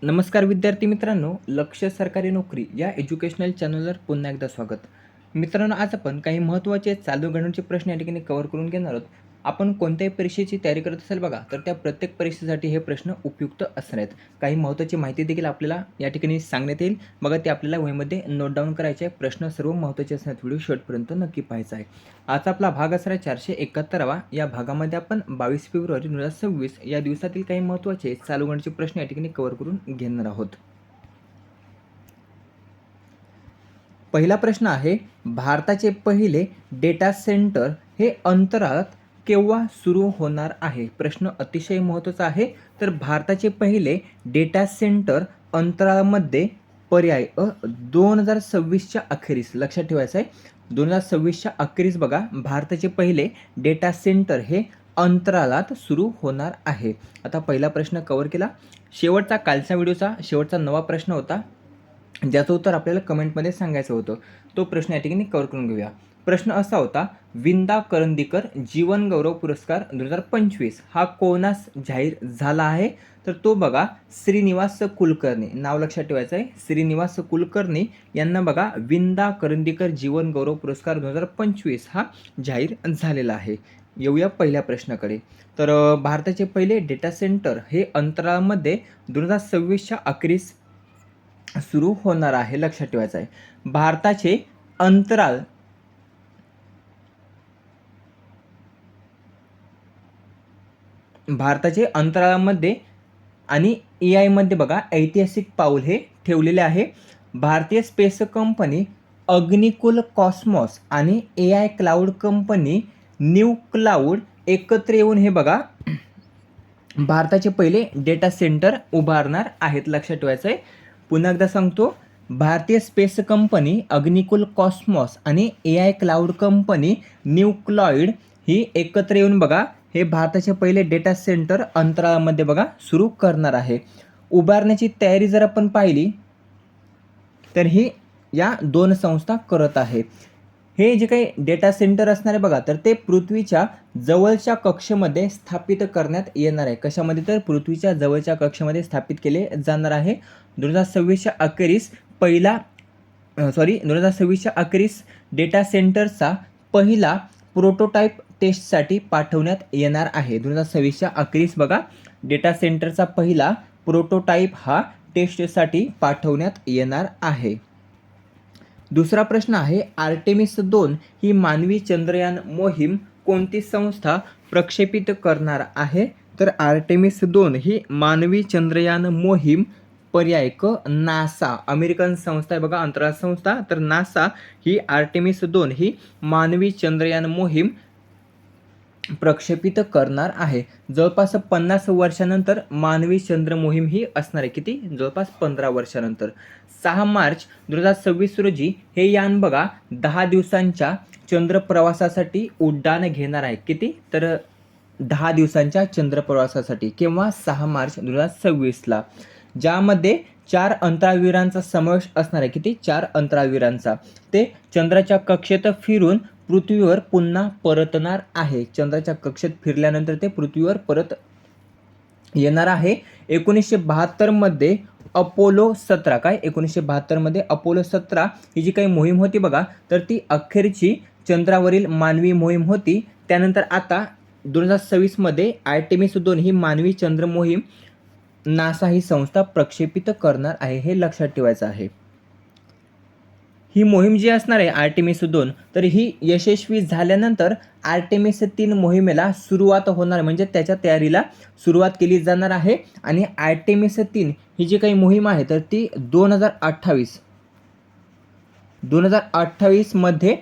नमस्कार विद्यार्थी मित्रांनो, लक्ष सरकारी नोकरी या एज्युकेशनल चॅनलवर पुन्हा एकदा स्वागत. मित्रांनो, आज आपण काही महत्त्वाचे चालू घडामोडींचे प्रश्न या ठिकाणी कव्हर करून घेणार आहोत. आपण कोणत्याही परीक्षेची तयारी करत असाल बघा, तर त्या प्रत्येक परीक्षेसाठी हे प्रश्न उपयुक्त असणार आहेत. काही महत्त्वाची माहिती देखील आपल्याला या ठिकाणी सांगण्यात येईल. बघा, ते आपल्याला वहीमध्ये नोट डाऊन करायचे आहे. प्रश्न सर्व महत्त्वाचे असणार आहेत. व्हिडिओ शेवटपर्यंत नक्की पाहायचा आहे. आजचा आपला भाग असणार आहे 471वा. या भागामध्ये आपण 22 फेब्रुवारी 2026 या दिवसातील काही महत्त्वाचे चालू घडामोडींचे प्रश्न या ठिकाणी कव्हर करून घेणार आहोत. पहिला प्रश्न आहे, भारताचे पहिले डेटा सेंटर हे अंतराळात केव्हा सुरू होणार आहे? प्रश्न अतिशय महत्त्वाचा आहे. तर भारताचे पहिले डेटा सेंटर अंतराळामध्ये पर्याय 2026च्या अखेरीस लक्षात ठेवायचं आहे. 2026च्या अखेरीस बघा, भारताचे पहिले डेटा सेंटर हे अंतराळात सुरू होणार आहे. आता पहिला प्रश्न कव्हर केला. शेवटचा कालच्या व्हिडिओचा शेवटचा 9वा प्रश्न होता, ज्याचं उत्तर आपल्याला कमेंटमध्ये सांगायचं होतं. तो प्रश्न या ठिकाणी कव्हर करून घेऊया. प्रश्न असा होता, विंदा करंदीकर जीवन गौरव पुरस्कार 2025 हा कोणास जाहीर झाला आहे? तर तो बघा श्रीनिवास कुलकर्णी, नाव लक्षात ठेवायचं आहे. श्रीनिवास कुलकर्णी यांना बघा विंदा करंदीकर जीवन गौरव पुरस्कार 2025 हा जाहीर झालेला आहे. येऊया पहिल्या प्रश्नाकडे. तर भारताचे पहिले डेटा सेंटर हे अंतराळामध्ये 2026च्या अखेरीस सुरू होणार आहे, लक्षात ठेवायचं आहे. भारताचे अंतराळामध्ये आणि AI मध्ये बघा ऐतिहासिक पाऊल हे ठेवलेले आहे. भारतीय स्पेस कंपनी अग्निकुल कॉस्मॉस आणि AI cloud company new cloud एकत्र येऊन हे बघा भारताचे पहिले डेटा सेंटर उभारणार आहेत, लक्षात ठेवायचं आहे. पुन्हा एकदा सांगतो, भारतीय स्पेस कंपनी अग्निकुल कॉस्मॉस आणि AI cloud company new cloud ही एकत्र येऊन बघा हे भारताचे पहिले डेटा सेंटर अंतराळामध्ये बघा सुरू करणार आहे. उभारण्याची तयारी जर आपण पाहिली तर ही या दोन संस्था करत आहे. हे जे काही डेटा सेंटर असणार आहे बघा, तर ते पृथ्वीच्या जवळच्या कक्षेमध्ये स्थापित करण्यात येणार आहे. कशामध्ये? तर पृथ्वीच्या जवळच्या कक्षेमध्ये स्थापित केले जाणार आहे. 2026च्या अखेरीस डेटा सेंटरचा पहिला प्रोटोटाईप टेस्टसाठी पाठवण्यात येणार आहे. 2026च्या अखेरीस बघा डेटा सेंटरचा पहिला प्रोटोटाईप हा टेस्टसाठी पाठवण्यात येणार आहे. दुसरा प्रश्न आहे, आर्टेमिस 2 ही मानवी चंद्रयान मोहीम कोणती संस्था प्रक्षेपित करणार आहे? तर आर्टेमिस 2 ही मानवी चंद्रयान मोहीम पर्याय क नासा, अमेरिकन संस्था आहे बघा, अंतराळ संस्था. तर नासा ही आर्टेमिस 2 ही मानवी चंद्रयान मोहीम प्रक्षेपित करणार आहे. जवळपास 50 वर्षानंतर मानवी चंद्र मोहीम ही असणार आहे. किती? जवळपास 15 वर्षानंतर. 6 मार्च 2026 रोजी हे यान बघा 10 दिवसांच्या चंद्र प्रवासासाठी उड्डाण घेणार आहे. किती? तर 10 दिवसांच्या चंद्र प्रवासासाठी. केव्हा? 6 मार्च 2026ला. ज्यामध्ये 4 अंतराळवीरांचा समावेश असणार आहे. किती? 4 अंतराळवीरांचा. ते चंद्राच्या कक्षेत फिरून पृथ्वीवर पुन्हा परतणार आहे. चंद्राच्या कक्षेत फिरल्यानंतर ते पृथ्वीवर परत येणार आहे. 1972 मध्ये अपोलो 17 काय 1972 मध्ये अपोलो 17 ही जी काही मोहीम होती बघा, तर ती अखेरची चंद्रावरील मानवी मोहीम होती. त्यानंतर आता 2026 मध्ये आर्टेमिस 2 ही मानवी चंद्र मोहीम नासा ही संस्था प्रक्षेपित करणार आहे, हे लक्षात ठेवायचं आहे. ही मोहीम जी असणार आहे आर्टेमिस 2, तर ही यशस्वी झाल्यानंतर आर्टेमिस 3 मोहिमेला सुरुवात होणार, म्हणजे त्याच्या तयारीला सुरुवात केली जाणार आहे. आणि आर्टेमिस 3 ही जी काही मोहीम आहे तर ती 2028 मध्ये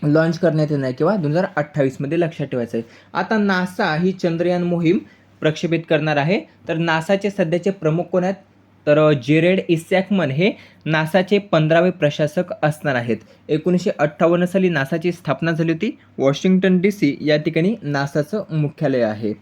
लॉन्च करण्यात येणार किंवा 2028 मध्ये, लक्षात ठेवायचं आहे. आता नासा ही चंद्रयान मोहीम प्रक्षेपित करणार आहे. तर नासाचे सध्याचे प्रमुख कोण आहेत? तर जेरेड इस्याकमन हे नासाचे 15वे प्रशासक असणार आहेत. 1958 साली नासाची स्थापना झाली होती. वॉशिंग्टन DC या ठिकाणी नासाचं मुख्यालय आहे.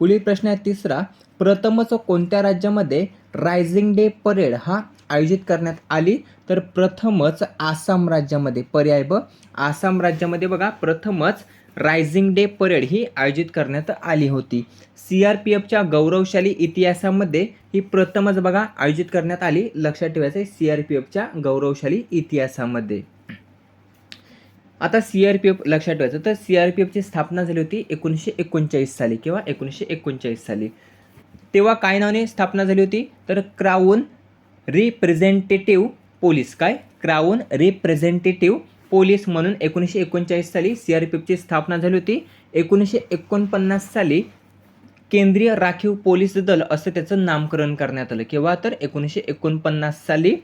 पुढील प्रश्न आहे तिसरा, प्रथमच कोणत्या राज्यामध्ये रायझिंग डे परेड हा आयोजित करण्यात आली? तर प्रथमच आसाम राज्यामध्ये. पर्याय ब, आसाम राज्यामध्ये बघा प्रथमच रायझिंग डे परेड ही आयोजित करण्यात आली होती. CRPFच्या गौरवशाली इतिहासामध्ये ही प्रथमच बघा आयोजित करण्यात आली. लक्षात ठेवायचं आहे CRPFच्या गौरवशाली इतिहासामध्ये. आता CRPF लक्षात ठेवायचं तर CRPFची स्थापना झाली होती 1939 साली किंवा 1939 साली. तेव्हा काय नावाने स्थापना झाली होती तर क्राऊन रिप्रेझेंटेटिव्ह पोलीस. काय? क्राऊन रिप्रेझेंटेटिव्ह पोलीस म्हणून 1939 साली CRPFची स्थापना झाली होती. 1949 साली केंद्रीय राखीव पोलीस दल असं त्याचं नामकरण करण्यात आलं. केव्हा? तर 1949 साली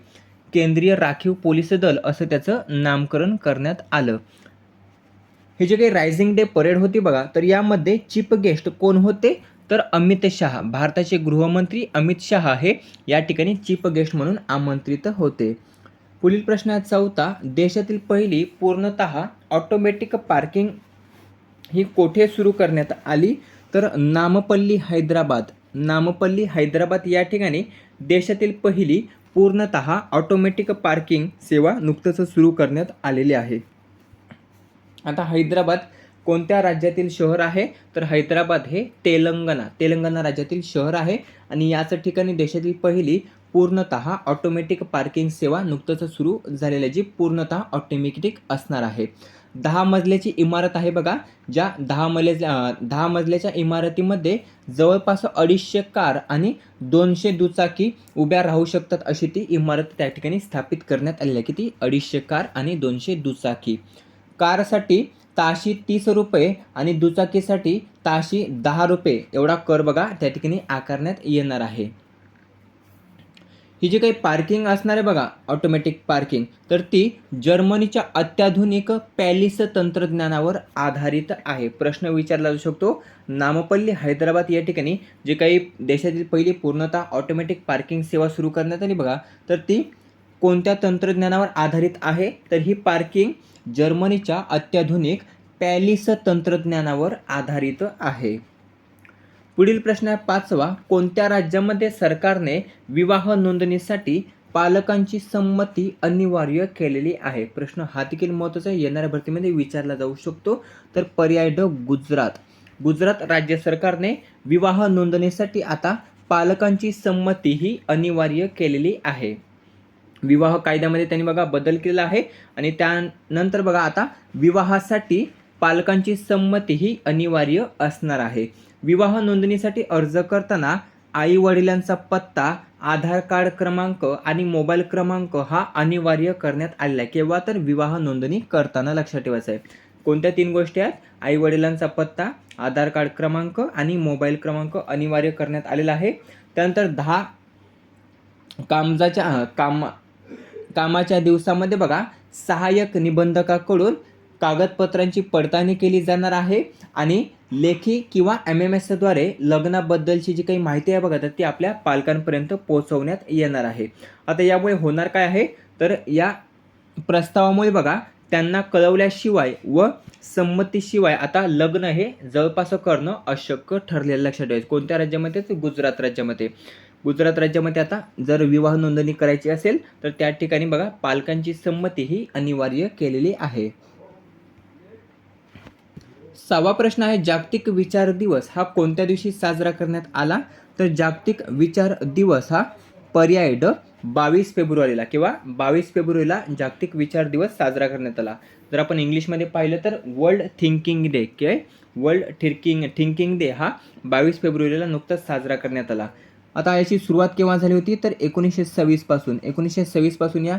केंद्रीय राखीव पोलीस दल असं त्याचं नामकरण करण्यात आलं. हे जे काही रायझिंग डे परेड होती बघा तर यामध्ये चीफ गेस्ट कोण होते तर अमित शहा, भारताचे गृहमंत्री अमित शहा हे या ठिकाणी चीफ गेस्ट म्हणून आमंत्रित होते. पुढील प्रश्न आहे 4था. देशातील पहिली पूर्णतः ऑटोमॅटिक पार्किंग ही कोठे सुरू करण्यात आली तर नामपल्ली हैदराबाद. नामपल्ली हैदराबाद या ठिकाणी देशातील पहिली पूर्णतः ऑटोमॅटिक पार्किंग सेवा नुकतंच सुरू करण्यात आलेली आहे. आता हैदराबाद कोणत्या राज्यातील शहर आहे तर हैदराबाद हे तेलंगणा राज्यातील शहर आहे आणि याच ठिकाणी देशातील पहिली पूर्णतः ऑटोमॅटिक पार्किंग सेवा नुकतंच सुरू झालेली जी पूर्णतः ऑटोमॅटिक असणार आहे. 10 मजल्याची इमारत आहे बघा. ज्या 10 मजल्याच्या इमारतीमध्ये जवळपास 250 कार आणि 200 दुचाकी उभ्या राहू शकतात अशी ती इमारत त्या ठिकाणी स्थापित करण्यात आलेली आहे. किती? 250 कार आणि 200 दुचाकी. कारसाठी ताशी 30 रुपये आणि दुचाकीसाठी ताशी 10 रुपये एवढा कर बघा त्या ठिकाणी आकारण्यात येणार आहे. ही जी काही पार्किंग असणार आहे बघा ऑटोमॅटिक पार्किंग तर ती जर्मनीच्या अत्याधुनिक पॅलिस तंत्रज्ञानावर आधारित आहे. प्रश्न विचारला जाऊ शकतो. नामपल्ली हैदराबाद या ठिकाणी जे काही देशातील पहिली पूर्णतः ऑटोमॅटिक पार्किंग सेवा सुरू करण्यात आली बघा तर ती कोणत्या तंत्रज्ञानावर आधारित आहे तर ही पार्किंग जर्मनीच्या अत्याधुनिक पॅलिस तंत्रज्ञानावर आधारित आहे. पुढील प्रश्न आहे 5वा. कोणत्या राज्यामध्ये सरकारने विवाह नोंदणीसाठी पालकांची संमती अनिवार्य केलेली आहे? प्रश्न हा देखील महत्त्वाचा आहे. येणाऱ्या भरतीमध्ये विचारला जाऊ शकतो. तर पर्याय ड गुजरात. गुजरात राज्य सरकारने विवाह नोंदणीसाठी आता पालकांची संमती ही अनिवार्य केलेली आहे. विवाह कायद्यामध्ये त्यांनी बघा बदल केलेला आहे आणि त्यानंतर बघा आता विवाहासाठी पालकांची संमती ही अनिवार्य असणार आहे. विवाह नोंदणीसाठी अर्ज करताना आई वडिलांचा पत्ता, आधार कार्ड क्रमांक आणि मोबाईल क्रमांक हा अनिवार्य करण्यात आलेला आहे. केव्हा? तर विवाह नोंदणी करताना. लक्षात ठेवायचं आहे. कोणत्या 3 गोष्टी आहेत? आई वडिलांचा पत्ता, आधार कार्ड क्रमांक आणि मोबाईल क्रमांक अनिवार्य करण्यात आलेला आहे. त्यानंतर 10 कामाच्या दिवसामध्ये बघा सहाय्यक निबंधकाकडून कागदपत्रांची पडताळणी केली जाणार आहे आणि लेखी किंवा MMSद्वारे लग्नाबद्दलची जी काही माहिती आहे बघा तर ती आपल्या पालकांपर्यंत पोहोचवण्यात येणार आहे. आता यामुळे होणार काय आहे तर या प्रस्तावामुळे बघा त्यांना कळवल्याशिवाय व संमतीशिवाय आता लग्न हे जवळपास करणं अशक्य ठरलेलं. लक्षात ठेवायचं. कोणत्या राज्यामध्ये? गुजरात राज्यामध्ये. गुजरात राज्यामध्ये आता जर विवाह नोंदणी करायची असेल तर त्या ठिकाणी बघा पालकांची संमती ही अनिवार्य केलेली आहे. 6वा प्रश्न आहे जागतिक विचार दिवस हा कोणत्या दिवशी साजरा करण्यात आला तर जागतिक विचार दिवस हा पर्याय ड 22 फेब्रुवारीला किंवा 22 फेब्रुवारीला जागतिक विचार दिवस साजरा करण्यात आला. जर आपण इंग्लिशमध्ये पाहिलं तर वर्ल्ड थिंकिंग डे किंवा वर्ल्ड थिंकिंग डे हा 22 फेब्रुवारीला नुकताच साजरा करण्यात आला. आता याची सुरुवात केव्हा झाली होती तर 1926 पासून या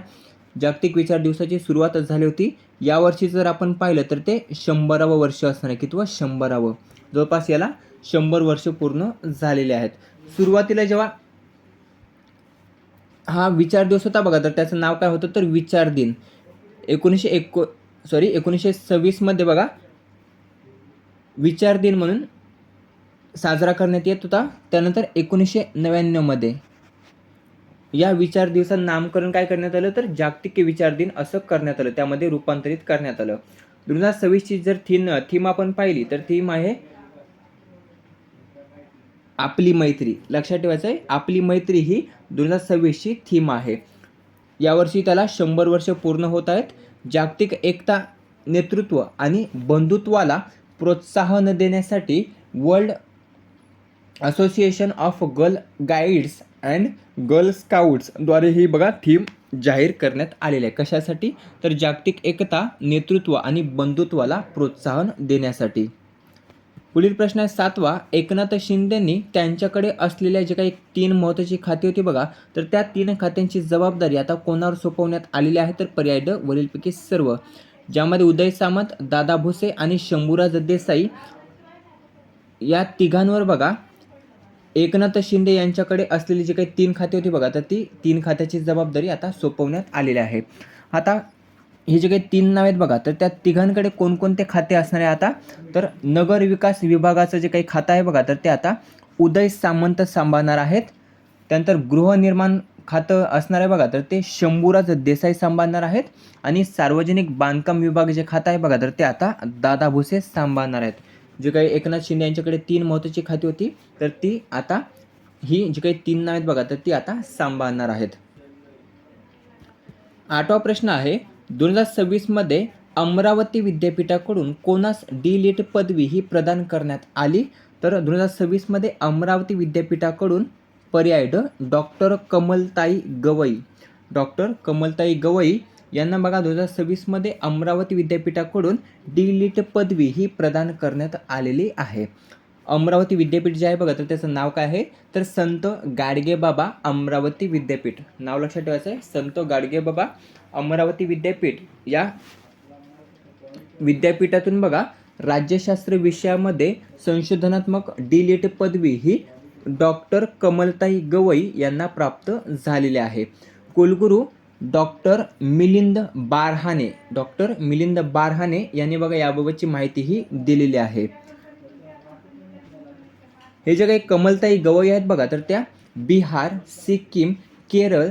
जागतिक विचार दिवसाची सुरुवात झाली होती. यावर्षी जर आपण पाहिलं तर ते 100वे वर्ष असणार आहे. किंवा 100वे. जवळपास याला 100 वर्ष पूर्ण झालेले आहेत. सुरुवातीला जेव्हा हा विचार दिवस होता बघा तर त्याचं नाव काय होतं तर विचार दिन. 1926 मध्ये बघा विचार दिन म्हणून साजरा करण्यात येत होता. त्यानंतर 1999 मध्ये या विचार दिवसाचं नामकरण काय करण्यात आलं तर जागतिक विचार दिन असं करण्यात आलं. त्यामध्ये रूपांतरित करण्यात आलं. 2026 ची जर थीम आपण पाहिली तर थीम आहे आपली मैत्री. लक्षात ठेवायचं आहे आपली मैत्री ही 2026 ची थीम आहे. यावर्षी त्याला 100 वर्ष पूर्ण होत आहेत. जागतिक एकता, नेतृत्व आणि बंधुत्वाला प्रोत्साहन देण्यासाठी world association of girl guides and girl स्काउट्सद्वारे ही बघा थीम जाहीर करण्यात आलेली आहे. कशासाठी? तर जागतिक एकता, नेतृत्व आणि बंधुत्वाला प्रोत्साहन देण्यासाठी. पुढील प्रश्न आहे 7वा. एकनाथ शिंदेंनी त्यांच्याकडे असलेल्या जे काही 3 महत्त्वाची खाती होती बघा, तर त्या 3 खात्यांची जबाबदारी आता कोणावर सोपवण्यात आलेली आहे? तर पर्याय ड वरीलपैकी सर्व. ज्यामध्ये उदय सामंत, दादा भुसे आणि शंभूराज देसाई या तिघांवर बघा एकनाथ शिंदे यांच्याकडे असलेली जी काही 3 खाती होती बघा, तर ती 3 खात्याची जबाबदारी आता सोपवण्यात आलेली आहे. आता हे जे काही 3 नाव आहेत बघा, तर त्या तिघांकडे कोणकोणते खाते असणार आहे आता? तर नगर विकास विभागाचं जे काही खातं आहे बघा, तर ते आता उदय सामंत सांभाळणार आहेत. त्यानंतर गृहनिर्माण खातं असणार आहे बघा, तर ते शंभूराज देसाई सांभाळणार आहेत. आणि सार्वजनिक बांधकाम विभाग जे खातं आहे बघा, तर ते आता दादा भुसे सांभाळणार आहेत. जे काही एकनाथ शिंदे यांच्याकडे 3 महत्त्वाची खाती होती, तर ती आता ही जी काही 3 नाव आहेत बघा, तर ती आता सांभाळणार आहेत. 8वा प्रश्न आहे 2026 मध्ये अमरावती विद्यापीठाकडून कोणास डी.लिट पदवी ही प्रदान करण्यात आली? तर 2026 मध्ये अमरावती विद्यापीठाकडून पर्याय ड डॉक्टर कमलताई गवई. डॉक्टर कमलताई गवई यांना बघा 2026 मध्ये अमरावती विद्यापीठाकडून डी.लिट पदवी ही प्रदान करण्यात आलेली आहे. अमरावती विद्यापीठ जे आहे बघा, तर त्याचं नाव काय आहे? तर संत गाडगेबाबा अमरावती विद्यापीठ. नाव लक्षात ठेवायचं आहे, संत गाडगेबाबा अमरावती विद्यापीठ. या विद्यापीठातून बघा राज्यशास्त्र विषयामध्ये संशोधनात्मक डी.लिट पदवी ही डॉक्टर कमलताई गवई यांना प्राप्त झालेली आहे. कुलगुरू डॉक्टर मिलिंद बारहाने. डॉक्टर मिलिंद बारहाने यांनी बघा याबाबतची माहितीही दिलेली आहे. हे जे काही कमलताई गवई आहेत बघा, तर त्या बिहार, सिक्कीम, केरळ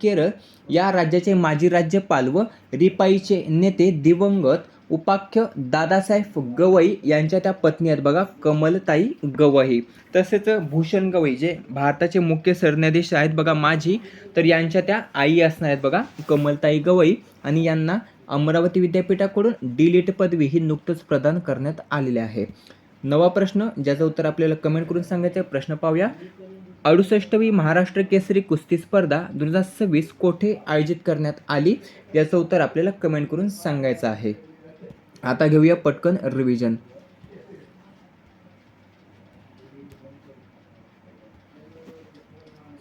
केरळ या राज्याचे माजी राज्यपाल व रिपाईचे नेते दिवंगत उपाख्य दादासाहेब गवई यांच्या त्या पत्नी आहेत बघा, कमलताई गवई. तसेच भूषण गवई जे भारताचे मुख्य सरन्यायाधीश आहेत बघा माजी, तर यांच्या त्या आई असणार आहेत बघा कमलताई गवई. आणि यांना अमरावती विद्यापीठाकडून डी.लिट पदवी ही नुकतंच प्रदान करण्यात आलेली आहे. 9वा प्रश्न ज्याचं उत्तर आपल्याला कमेंट करून सांगायचं आहे. प्रश्न पाहूया. 68वी महाराष्ट्र केसरी कुस्ती स्पर्धा 2026 कोठे आयोजित करण्यात आली? याचं उत्तर आपल्याला कमेंट करून सांगायचं आहे. आता घेऊया पटकन रिव्हिजन.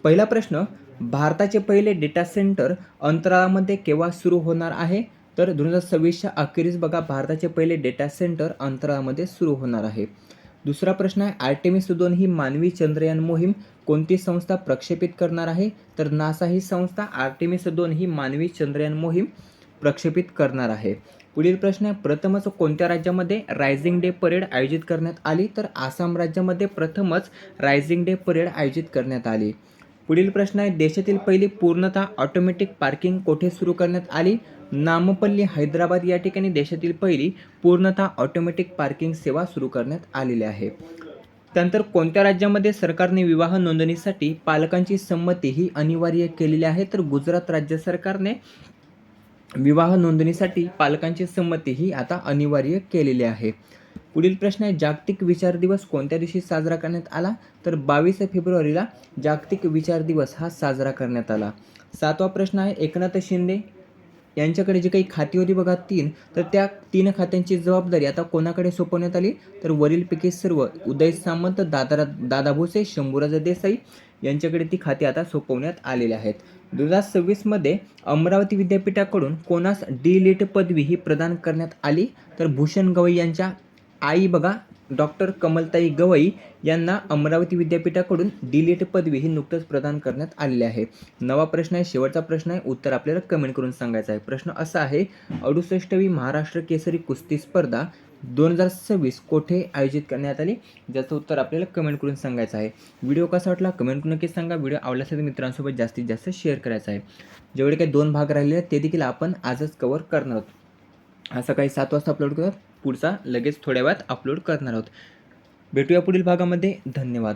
पहिला प्रश्न, भारताचे पहिले डेटा सेंटर अंतराळामध्ये केव्हा सुरू होणार आहे? तर 2026च्या अखेरीस बघा भारताचे पहिले डेटा सेंटर अंतराळामध्ये सुरू होणार आहे. दुसरा प्रश्न आहे आर्टेमिस 2 ही मानवी चंद्रयान मोहीम कोणती संस्था प्रक्षेपित करणार आहे? तर नासा ही संस्था आर्टेमिस 2 ही मानवी चंद्रयान मोहीम प्रक्षेपित करणार आहे. पुढील प्रश्न आहे प्रथमच कोणत्या राज्यामध्ये रायझिंग डे परेड आयोजित करण्यात आली? तर आसाम राज्यामध्ये प्रथमच रायझिंग डे परेड आयोजित करण्यात आली. पुढील प्रश्न आहे देशातील पहिली पूर्णतः ऑटोमॅटिक पार्किंग कोठे सुरू करण्यात आली? नामपल्ली हैदराबाद या ठिकाणी देशातील पहिली पूर्णतः ऑटोमॅटिक पार्किंग सेवा सुरू करण्यात आलेली आहे. त्यानंतर कोणत्या राज्यामध्ये सरकारने विवाह नोंदणीसाठी पालकांची संमती ही अनिवार्य केलेली आहे? तर गुजरात राज्य सरकारने विवाह नोंदणीसाठी पालकांची संमती ही आता अनिवार्य केलेली आहे. पुढील प्रश्न आहे जागतिक विचार दिवस कोणत्या दिवशी साजरा करण्यात आला? तर 22 फेब्रुवारीला जागतिक विचार दिवस हा साजरा करण्यात आला. 7वा प्रश्न आहे एकनाथ शिंदे यांच्याकडे जी काही खाती होती बघा 3, तर त्या 3 खात्यांची जबाबदारी आता कोणाकडे सोपवण्यात आली? तर वरीलपैकी सर्व उदय सामंत, दादा भुसे, शंभूराज देसाई यांच्याकडे ती खाती आता सोपवण्यात आलेली आहेत. 2026 मध्ये अमरावती विद्यापीठाकडून कोणास डी.लिट पदवी ही प्रदान करण्यात आली? तर भूषण गवई यांच्या आई बघा डॉक्टर कमलताई गवई यांना अमरावती विद्यापीठाकडून डी.लिट पदवी ही नुकतंच प्रदान करण्यात आलेली आहे. 9वा प्रश्न आहे शेवटचा प्रश्न आहे, उत्तर आपल्याला कमेंट करून सांगायचं आहे. प्रश्न असा आहे 68वी महाराष्ट्र केसरी कुस्ती स्पर्धा 2026 कोठे आयोजित करण्यात आली? ज्याचं उत्तर आपल्याला कमेंट करून सांगायचं आहे. व्हिडिओ कसा वाटला कमेंट करून नक्की सांगा. व्हिडिओ आवडल्यास मित्रांसोबत जास्तीत जास्त शेअर करायचा आहे. जेवढे काही 2 भाग राहिले आहेत ते देखील आपण आजच कव्हर करणार आहोत. हा सकाळी 7 वाजता अपलोड करत पुढचा लगेच थोड्या वेळात अपलोड करणार आहोत. भेटूया पुढील भागामध्ये. धन्यवाद.